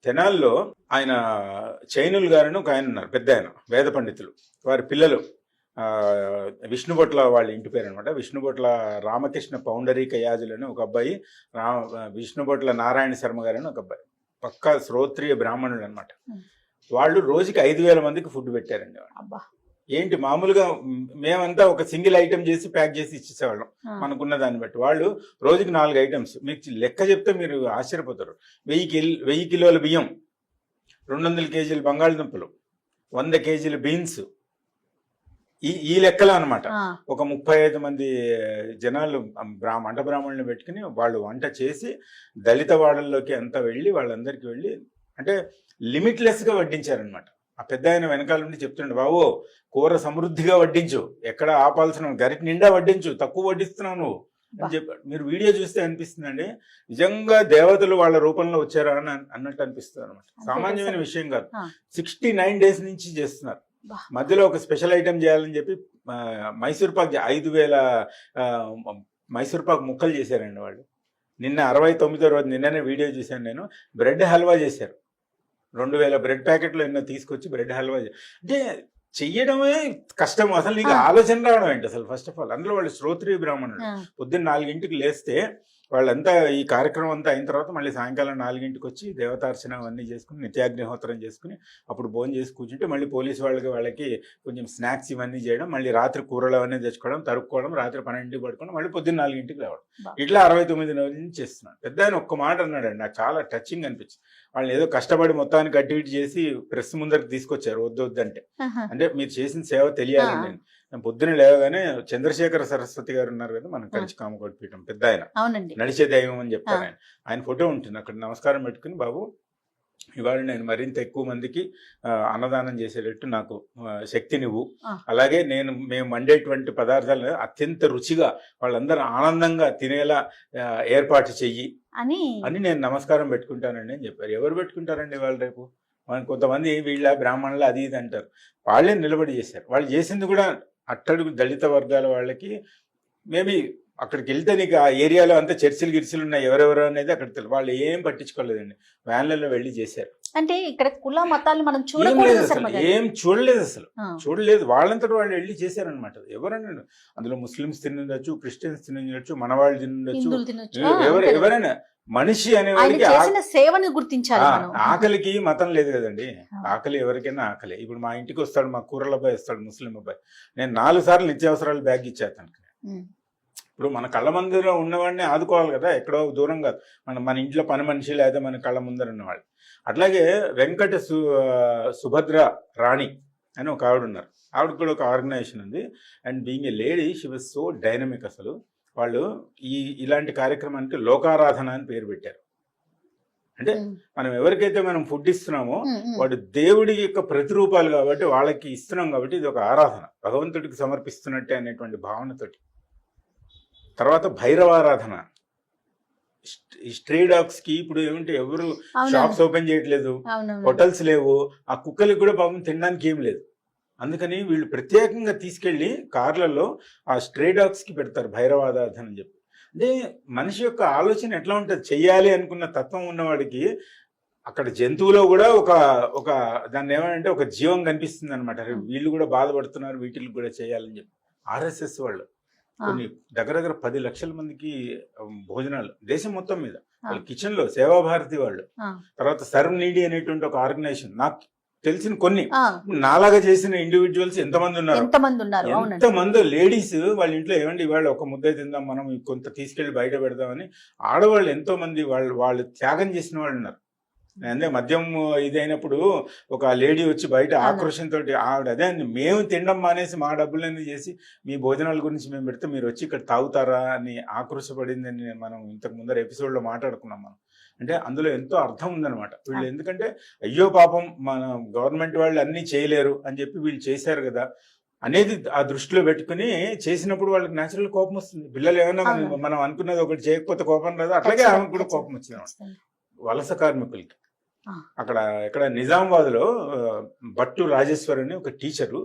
తెనాల్లో ఆయన చైనుల్ గారని ఒక ఆయన ఉన్నారు, పెద్ద ఆయన, వేద పండితులు. వారి పిల్లలు విష్ణుభొట్ల వాళ్ళ ఇంటి పేరు అనమాట. విష్ణుభొట్ల రామకృష్ణ పౌండరీక యాజులు అని ఒక అబ్బాయి, విష్ణుభొట్ల నారాయణ శర్మ గారు అని ఒక అబ్బాయి, పక్కా శ్రోత్రియ బ్రాహ్మణుడు అనమాట. వాళ్ళు రోజుకి 5,000 మందికి ఫుడ్ పెట్టారండి. ఏంటి మామూలుగా మేమంతా ఒక సింగిల్ ఐటెం చేసి ప్యాక్ చేసి ఇచ్చేసేవాళ్ళం మనకున్న దాన్ని బట్టి. వాళ్ళు రోజుకి 4 ఐటమ్స్. మీకు లెక్క చెప్తే మీరు ఆశ్చర్యపోతారు. 1000 కిలోల బియ్యం, 200 కేజీల బంగాళదుంపలు, 100 కేజీల బీన్స్, ఈ లెక్కలో అనమాట. ఒక 35 మంది జనాలు మంట బ్రాహ్మణులు పెట్టుకుని వాళ్ళు వంట చేసి దళిత వాడల్లోకి అంతా వెళ్ళి వాళ్ళందరికీ వెళ్ళి అంటే లిమిట్లెస్గా వడ్డించారనమాట. ఆ పెద్ద ఆయన వెనకాల నుండి చెప్తుండే, బాబు కూర సమృద్ధిగా వడ్డించు, ఎక్కడ ఆపాల్సిన గరిట నిండా వడ్డించు, తక్కువ వడ్డిస్తున్నావు నువ్వు అని చెప్పాడు. మీరు వీడియో చూస్తే అనిపిస్తుందండి, నిజంగా దేవతలు వాళ్ళ రూపంలో వచ్చారా అని అన్నట్టు అనిపిస్తుంది అనమాట. సామాన్యమైన విషయం కాదు. 69 డేస్ నుంచి చేస్తున్నారు. మధ్యలో ఒక స్పెషల్ ఐటెం చేయాలని చెప్పి మైసూర్ పాక్ 5,000 మైసూర్ పాక్ ముక్కలు చేశారండి వాళ్ళు. నిన్న 69వ రోజు, నిన్ననే వీడియో చూశాను నేను. బ్రెడ్ హల్వా చేశారు. 2,000 బ్రెడ్ ప్యాకెట్లు ఎన్నో తీసుకొచ్చి బ్రెడ్ హల్వా. అంటే చెయ్యడమే కష్టం. అసలు నీకు ఆలోచన రావడం ఏంటి అసలు? ఫస్ట్ ఆఫ్ ఆల్ అందులో వాళ్ళు శ్రోత్రియ బ్రాహ్మణుడు. పొద్దున్న 4 లేస్తే వాళ్ళంతా ఈ కార్యక్రమం అంతా అయిన తర్వాత మళ్ళీ సాయంకాలం 4 వచ్చి దేవతార్చన అవన్నీ చేసుకుని నిత్యాగ్నిహోత్రం చేసుకుని అప్పుడు భోజనం చేసి కూర్చుంటే మళ్ళీ పోలీసు వాళ్ళకి కొంచెం స్నాక్స్ ఇవన్నీ చేయడం, మళ్ళీ రాత్రి కూరలు అవన్నీ తెచ్చుకోవడం, తరుక్కోవడం, రాత్రి 12 పడుకోవడం, మళ్ళీ పొద్దున్న 4 రావడం. ఇట్లా 69 రోజుల నుంచి చేస్తున్నాడు. పెద్ద ఆయన ఒక్క మాట అన్నాడండి, నాకు చాలా టచింగ్ అనిపించింది. వాళ్ళని ఏదో కష్టపడి మొత్తానికి అడ్మిట్ చేసి ప్రెస్ ముందరికి తీసుకొచ్చారు వద్దంటే. అంటే మీరు చేసిన సేవ తెలియాలండి. నేను పొద్దున లేవగానే చంద్రశేఖర సరస్వతి గారు ఉన్నారు కదా, మనం కలిసి కామకోటి పీఠం పెద్ద ఆయన, నడిచే దైవం అని చెప్తారు ఆయన. ఆయన ఫోటో ఉంటుంది అక్కడ. నమస్కారం పెట్టుకుని, బాబు ఇవాళ నేను మరింత ఎక్కువ మందికి అన్నదానం చేసేటట్టు నాకు శక్తినివ్వు, అలాగే మేము వండేటువంటి పదార్థాలు అత్యంత రుచిగా వాళ్ళందరూ ఆనందంగా తినేలా ఏర్పాటు చెయ్యి అని నేను నమస్కారం పెట్టుకుంటానండి అని చెప్పారు. ఎవరు పెట్టుకుంటారండి వాళ్ళు రేపు? మన కొంతమంది వీళ్ళ బ్రాహ్మణులు అది ఇది అంటారు. వాళ్ళే నిలబడి చేశారు. వాళ్ళు చేసింది కూడా అట్టడుగు దళిత వర్గాల వాళ్ళకి. మేబీ అక్కడికి వెళ్తే నీకు ఆ ఏరియాలో అంతా చర్చిలు ఉన్నాయి, ఎవరెవరు అనేది అక్కడ తెలుసు. వాళ్ళు ఏం పట్టించుకోలేదండి, వ్యాన్లలో వెళ్ళి చేశారు. అంటే ఇక్కడ కుల మతాలు మనం చూడలేదు అసలు, ఏం చూడలేదు. వాళ్ళంతటా వాళ్ళు వెళ్ళి చేశారనమాట. ఎవరన్నా అందులో ముస్లిమ్స్ తినొచ్చు, క్రిస్టియన్స్ తినొచ్చు, మనవాళ్ళు తినొచ్చు, ఎవరైనా మనిషి అనేవాడికి సేవని గుర్తించాలి. ఆకలికి మతం లేదు కదండి. ఆకలి ఎవరికైనా ఆకలి. ఇప్పుడు మా ఇంటికి వస్తాడు, మా కూరల అబ్బాయి వస్తాడు, ముస్లిం అబ్బాయి, నేను 4 సార్లు నిత్యావసరాలు బ్యాగ్ ఇచ్చా అతనికి. ఇప్పుడు మన కళ్ళ ముందర ఉన్నవాడిని ఆదుకోవాలి కదా, ఎక్కడో దూరం కాదు. మన ఇంట్లో పని మనిషి లేదా మన కళ్ళ ముందర ఉన్నవాళ్ళు. అట్లాగే వెంకట సుభద్ర రాణి అని ఒక ఆవిడ ఉన్నారు. ఆవిడ కూడా ఒక ఆర్గనైజేషన్ ఉంది. And being a lady she was so dynamic. అసలు వాళ్ళు ఇలాంటి కార్యక్రమానికి లోకారాధన అని పేరు పెట్టారు. అంటే మనం ఎవరికైతే మనం ఫుడ్ ఇస్తున్నామో వాడు దేవుడి యొక్క ప్రతిరూపాలు కాబట్టి వాళ్ళకి ఇస్తున్నాం కాబట్టి ఇది ఒక ఆరాధన, భగవంతుడికి సమర్పిస్తున్నట్టే అనేటువంటి భావనతోటి. తర్వాత భైరవారాధన. ఈ స్ట్రే డాగ్స్ కి ఇప్పుడు ఏమంటే ఎవరు షాప్స్ ఓపెన్ చేయట్లేదు, హోటల్స్ లేవు, ఆ కుక్కలకి కూడా పాపం తినడానికి ఏం లేదు. అందుకని వీళ్ళు ప్రత్యేకంగా తీసుకెళ్లి కార్లలో ఆ స్ట్రే డాగ్స్ కి పెడతారు భైరవారాధన అని చెప్పి. అంటే మనిషి యొక్క ఆలోచన ఎట్లా ఉంటుంది, చెయ్యాలి అనుకున్న తత్వం ఉన్నవాడికి అక్కడ జంతువులో కూడా ఒక దాన్ని ఏమంటే ఒక జీవం కనిపిస్తుంది అనమాట. వీళ్ళు కూడా బాధపడుతున్నారు, వీటికి కూడా చేయాలని చెప్పి. RSS వాళ్ళు కొన్ని దగ్గర 10 లక్షల మందికి భోజనాలు దేశం మొత్తం మీద, వాళ్ళ కిచెన్ లో సేవాభారతి వాళ్ళు, తర్వాత సర్వ్ నీడి అనేటువంటి ఒక ఆర్గనైజేషన్. నాకు తెలిసిన కొన్ని నాలాగా చేసిన ఇండివిజువల్స్ ఎంతమంది ఎంతమంది లేడీస్ వాళ్ళ ఇంట్లో ఏమండి ఇవాళ ఒక ముద్ద తిందాం, మనం కొంత తీసుకెళ్లి బయట పెడదామని ఆడవాళ్ళు ఎంతో మంది వాళ్ళు త్యాగం చేసిన వాళ్ళు ఉన్నారు. అంటే మద్యం ఇదైనప్పుడు ఒక లేడీ వచ్చి బయట ఆక్రోషంతో ఆవిడ అదే మేము తినడం మానేసి మా డబ్బులన్నీ చేసి మీ భోజనాల గురించి మేము పెడితే మీరు వచ్చి ఇక్కడ తాగుతారా అని ఆక్రోశపడిందని మనం ఇంతకు ముందర ఎపిసోడ్లో మాట్లాడుకున్నాం మనం. అంటే అందులో ఎంతో అర్థం ఉందన్నమాట. వీళ్ళు ఎందుకంటే అయ్యో పాపం మన గవర్నమెంట్ వాళ్ళు అన్నీ చేయలేరు అని చెప్పి వీళ్ళు చేశారు కదా అనేది ఆ దృష్టిలో పెట్టుకుని చేసినప్పుడు వాళ్ళకి న్యాచురల్ కోపం వస్తుంది. పిల్లలు ఏమైనా మనం అనుకున్నది ఒకటి చేయకపోతే కోపం రాదు, అట్లాగే ఆమెకు కూడా కోపం వచ్చింది. వలస కార్మికులకి ఎక్కడ నిజామాబాద్లో భట్టు రాజేశ్వర్ అని ఒక టీచరు,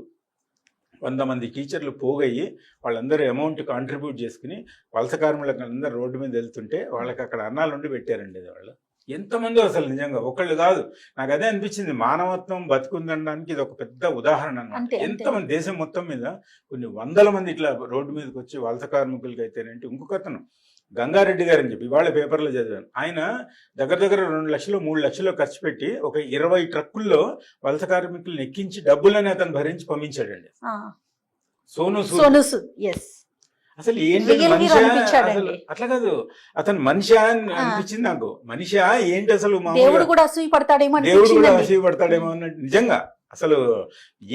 100 మంది టీచర్లు పోగయ్యి వాళ్ళందరూ అమౌంట్ కాంట్రిబ్యూట్ చేసుకుని వలస కార్మికులకు అందరూ రోడ్డు మీద వెళ్తుంటే వాళ్ళకి అక్కడ అన్నాలు ఉండి పెట్టారండి. వాళ్ళు ఎంతమంది అసలు నిజంగా ఒకళ్ళు కాదు. నాకు అదే అనిపించింది, మానవత్వం బతుకుందనడానికి ఇది ఒక పెద్ద ఉదాహరణ అన్నమాట. అంతే, అంతే. ఎంతమంది దేశం మొత్తం మీద కొన్ని వందల మంది ఇట్లా రోడ్డు మీదకి వచ్చి వలస కార్మికులకి అయితేనేంటి, ఇంకొకతను గంగారెడ్డి గారు అని చెప్పి ఇవాళ పేపర్లో చదివాను. ఆయన దగ్గర దగ్గర 2 లక్షలు 3 లక్షలు ఖర్చు పెట్టి ఒక 20 ట్రక్కుల్లో వలస కార్మికులను ఎక్కించి డబ్బులని అతను భరించి పంపించాడండి. సోను సూద్. సోను సూద్, ఎస్. అసలు ఏంటి Real hero మనిషా? అనిపించాడండి. అసలు అట్లా కాదు, అతను మనిషా అని అనిపించింది నాకు. మనిషా ఏంటి అసలు, దేవుడు మామూలుగా కూడా అసూయ పడతాడేమో దేవుడు కూడా అనిపించిందండి. ఆశయపడతాడేమో అన్నట్టు. నిజంగా అసలు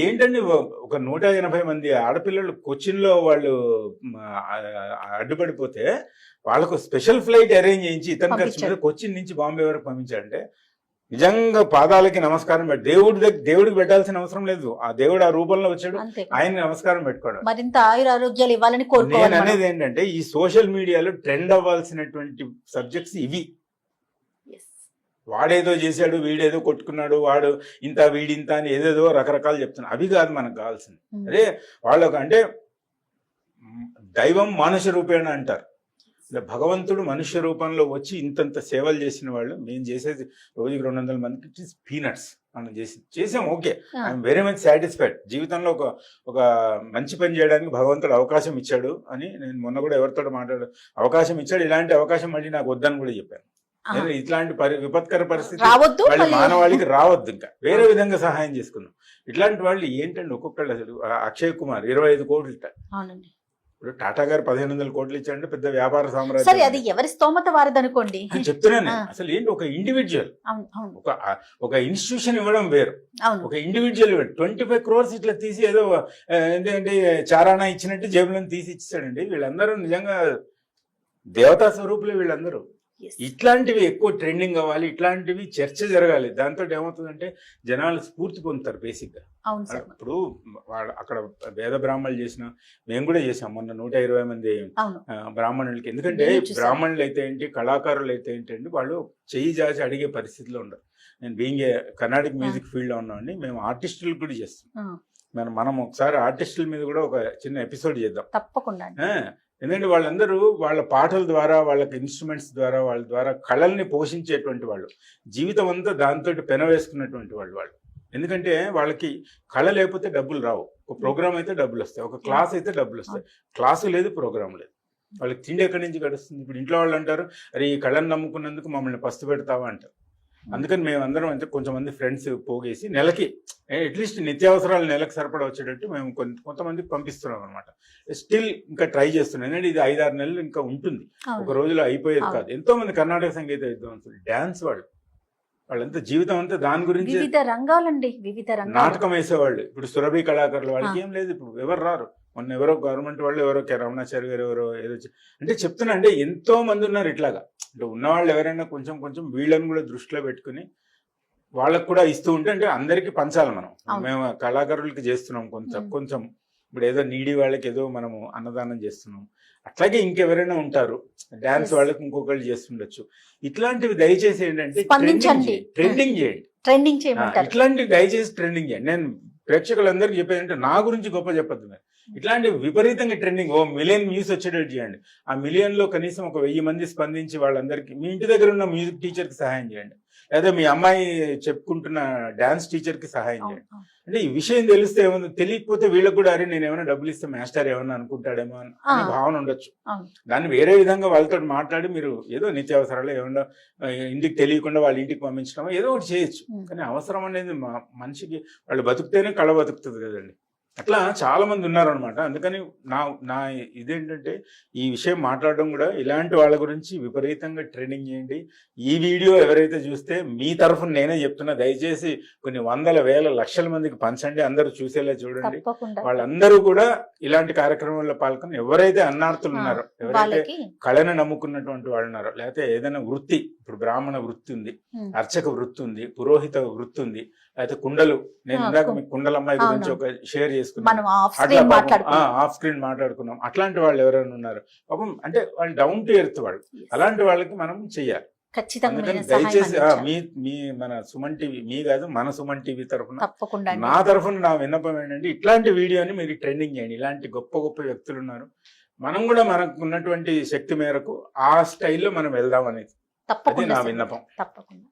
ఏంటండి, ఒక 180 మంది ఆడపిల్లలు కొచ్చిన్ లో వాళ్ళు అడ్డుపడిపోతే వాళ్ళకు స్పెషల్ ఫ్లైట్ అరేంజ్ చేయించి ఇతని ఖర్చు మీద పంపించాడు. కొచ్చిన్ నుంచి బాంబే వరకు పంపించాడంటే నిజంగా పాదాలకి నమస్కారం పెట్టి, దేవుడికి పెట్టాల్సిన అవసరం లేదు. ఆ దేవుడు ఆ రూపంలో వచ్చాడు, అంతే. ఆయన నమస్కారం పెట్టుకోవడం. మరింత ఆయురారోగ్యాలు ఇవ్వాలని నేను కోరుకోవాలి మనం. అనేది ఏంటంటే, ఈ సోషల్ మీడియాలో ట్రెండ్ అవ్వాల్సినటువంటి సబ్జెక్ట్స్ ఇవి. Yes. వాడేదో చేశాడు, వీడేదో కొట్టుకున్నాడు, వాడు ఇంత వీడింత అని ఏదేదో రకరకాలు చెప్తున్నాడు. అవి కాదు మనకు కావాల్సింది. అదే వాళ్ళకు అంటే దైవం మానుష రూపేణ అంటారు. ఇలా భగవంతుడు మనుష్య రూపంలో వచ్చి ఇంతంత సేవలు చేసిన వాళ్ళు. మేము చేసేది రోజుకి 200 మందికి పీనట్స్. మనం చేసాం, okay, I'm very much satisfied. జీవితంలో ఒక మంచి పని చేయడానికి భగవంతుడు అవకాశం ఇచ్చాడు అని నేను మొన్న కూడా ఎవరితో అవకాశం ఇచ్చాడు. ఇలాంటి అవకాశం మళ్ళీ నాకు వద్దని కూడా చెప్పాను. నేను ఇట్లాంటి విపత్కర పరిస్థితి రావద్దు, వాళ్ళ మళ్ళీ మానవాళికి రావద్దు, ఇంకా వేరే విధంగా సహాయం చేసుకున్నాం. ఇట్లాంటి వాళ్ళు ఏంటండి ఒక్కొక్కళ్ళు అసలు. అక్షయ్ కుమార్ 25 కోట్లు. అవునండి. ఇప్పుడు టాటా గారు 1500 కోట్లు ఇచ్చారంటే పెద్ద వ్యాపార సరే, సామ్రాజ్యం అది ఎవరి స్తోమత వారిదనుకోండి. అని చెప్తున్నాను. అసలు ఏంటి, ఒక ఇండివిజువల్, అవును, అవును, ఒక ఇన్స్టిట్యూషన్ ఇవ్వడం వేరు, అవును. ఒక ఇండివిజువల్ 25 crores ఇట్లా తీసి ఏదో ఏంటంటే చారానా ఇచ్చినట్టు జేబులను తీసి ఇచ్చాడండి. వీళ్ళందరూ నిజంగా దేవతా స్వరూపులే వీళ్ళందరూ. Yes. ఇట్లాంటివి ఎక్కువ ట్రెండింగ్ అవ్వాలి, ఇట్లాంటివి చర్చ జరగాలి. దాంతో ఏమవుతుందంటే జనాలు స్ఫూర్తి పొందుతారు బేసిక్ గా. అవును సార్. ఇప్పుడు వాళ్ళు అక్కడ వేద బ్రాహ్మణులు చేసిన, మేము కూడా చేసాం మొన్న 120 మంది అవును. బ్రాహ్మణులకి. ఎందుకంటే నేను చూసాను. బ్రాహ్మణులు అయితే ఏంటి, కళాకారులు అయితే ఏంటండి, వాళ్ళు చెయ్యి జాచి అడిగే పరిస్థితిలో ఉండరు. నేను బీయింగ్ కర్ణాటక మ్యూజిక్ ఫీల్డ్ లో ఉన్నామండి, మేము ఆర్టిస్టులు కూడా చేస్తాం. మనం ఒకసారి ఆర్టిస్టుల మీద కూడా ఒక చిన్న ఎపిసోడ్ చేద్దాం తప్పకుండా. ఎందుకంటే వాళ్ళందరూ వాళ్ళ పాటల ద్వారా, వాళ్ళకి ఇన్స్ట్రుమెంట్స్ ద్వారా, వాళ్ళ ద్వారా కళల్ని పోషించేటువంటి వాళ్ళు, జీవితం అంతా దాంతో పెనవేసుకున్నటువంటి వాళ్ళు. ఎందుకంటే వాళ్ళకి కళ లేకపోతే డబ్బులు రావు. ఒక ప్రోగ్రామ్ అయితే డబ్బులు వస్తాయి, ఒక క్లాస్ అయితే డబ్బులు వస్తాయి. క్లాసు లేదు, ప్రోగ్రామ్ లేదు, వాళ్ళకి తిండి ఎక్కడి నుంచి గడుస్తుంది? ఇప్పుడు ఇంట్లో వాళ్ళు అంటారు, అరే ఈ కళను నమ్ముకున్నందుకు మమ్మల్ని పస్తు పెడతావా అంటారు. అందుకని మేమందరం అంటే కొంచెం మంది ఫ్రెండ్స్ పోగేసి నెలకి అట్లీస్ట్ నిత్యావసరాలు నెలకు సరిపడా వచ్చేటట్టు మేము కొంతమందికి పంపిస్తున్నాం అనమాట. స్టిల్ ఇంకా ట్రై చేస్తున్నాం. ఎందుకంటే ఇది 5-6 నెలలు ఇంకా ఉంటుంది, ఒక రోజులో అయిపోయేది కాదు. ఎంతో మంది కర్ణాటక సంగీత విద్వాంసులు, డాన్స్ వాళ్ళంతా జీవితం అంతా దాని గురించి, వివిధ రంగాలండి, వివిధ రంగాలు. నాటకం వేసేవాళ్ళు. ఇప్పుడు సురభి కళాకారులు, వాళ్ళకి ఏం లేదు, ఇప్పుడు ఎవరు రారు. మొన్న ఎవరో గవర్నమెంట్ వాళ్ళు ఎవరో రమణాచారి గారు ఎవరో ఏదో అంటే చెప్తున్నా, అంటే ఎంతో మంది ఉన్నారు ఇట్లాగా. అంటే ఉన్నవాళ్ళు ఎవరైనా కొంచెం వీళ్ళని కూడా దృష్టిలో పెట్టుకుని వాళ్ళకు కూడా ఇస్తూ ఉంటే, అంటే అందరికీ పంచాలి మనం. మేము కళాకారులకి చేస్తున్నాం కొంచెం ఇప్పుడు ఏదో నీడి వాళ్ళకి ఏదో మనము అన్నదానం చేస్తున్నాం, అట్లాగే ఇంకెవరైనా ఉంటారు డాన్స్ వాళ్ళకి ఇంకొకళ్ళు చేస్తుండొచ్చు. ఇట్లాంటివి దయచేసి ఏంటంటే ట్రెండింగ్ చేయండి. ఇట్లాంటివి దయచేసి ట్రెండింగ్ చేయండి. నేను ప్రేక్షకులందరికీ చెప్పేదంటే, నా గురించి గొప్ప చెప్పద్దు మీరు. ఇట్లాంటి విపరీతంగా ట్రెండింగ్ 1 మిలియన్ వ్యూస్ వచ్చేటట్టు చేయండి. ఆ 1 మిలియన్ లో కనీసం ఒక 1000 మంది స్పందించి వాళ్ళందరికీ, మీ ఇంటి దగ్గర ఉన్న మ్యూజిక్ టీచర్ కి సహాయం చేయండి, లేదా మీ అమ్మాయి చెప్పుకుంటున్న డాన్స్ టీచర్ కి సహాయం చేయండి. అంటే ఈ విషయం తెలిస్తే ఏమన్నా, తెలియకపోతే వీళ్ళకి కూడా అరే నేను ఏమైనా డబ్బులు ఇస్తే మాస్టర్ ఏమన్నా అనుకుంటాడేమో అనే భావన ఉండొచ్చు. దాన్ని వేరే విధంగా వాళ్ళతో మాట్లాడి మీరు ఏదో నిత్యావసరాలు ఏమన్నా ఇంటికి తెలియకుండా వాళ్ళ ఇంటికి పంపించడం ఏదో ఒకటి చేయొచ్చు. కానీ అవసరం అనేది మనిషికి, వాళ్ళు బతుకుతేనే కళ బతుకుతుంది కదండి. అట్లా చాలా మంది ఉన్నారు అనమాట. అందుకని నా ఇదేంటంటే, ఈ విషయం మాట్లాడడం కూడా ఇలాంటి వాళ్ళ గురించి విపరీతంగా ట్రైనింగ్ చేయండి. ఈ వీడియో ఎవరైతే చూస్తే మీ తరఫున నేనే చెప్తున్నా, దయచేసి కొన్ని 100,000-1,00,000 మందికి పంచండి, అందరూ చూసేలా చూడండి. వాళ్ళందరూ కూడా ఇలాంటి కార్యక్రమంలో పాల్గొని, ఎవరైతే అన్నార్థులు ఉన్నారో, ఎవరైతే కళను నమ్ముకున్నటువంటి వాళ్ళు ఉన్నారో, లేకపోతే ఏదైనా వృత్తి, ఇప్పుడు బ్రాహ్మణ వృత్తి ఉంది, అర్చక వృత్తి ఉంది, పురోహిత వృత్తి ఉంది, అయితే కుండలు, నేను ఇందాక మీకు కుండలమ్మాయి గురించి ఒక షేర్ చేసుకున్నాను, ఆఫ్ స్క్రీన్ మాట్లాడుకున్నాం. అట్లాంటి వాళ్ళు ఎవరైనా ఉన్నారు పాపం, అంటే వాళ్ళు డౌన్ టు ఎర్త్ వాళ్ళు, అలాంటి వాళ్ళకి మనం చెయ్యాలి. దయచేసి మీ మన సుమన్ టీవీ, మీ కాదు మన సుమన్ టీవీ తరఫున, నా తరఫున నా విన్నపం ఏంటంటే, ఇట్లాంటి వీడియోని మీరు ట్రెండింగ్ చేయండి. ఇలాంటి గొప్ప గొప్ప వ్యక్తులు ఉన్నారు, మనం కూడా మనకు ఉన్నటువంటి శక్తి మేరకు ఆ స్టైల్లో మనం వెళ్దాం అనేది. తప్పకుండా నా సార్. విన్నపం. తప్పకుండా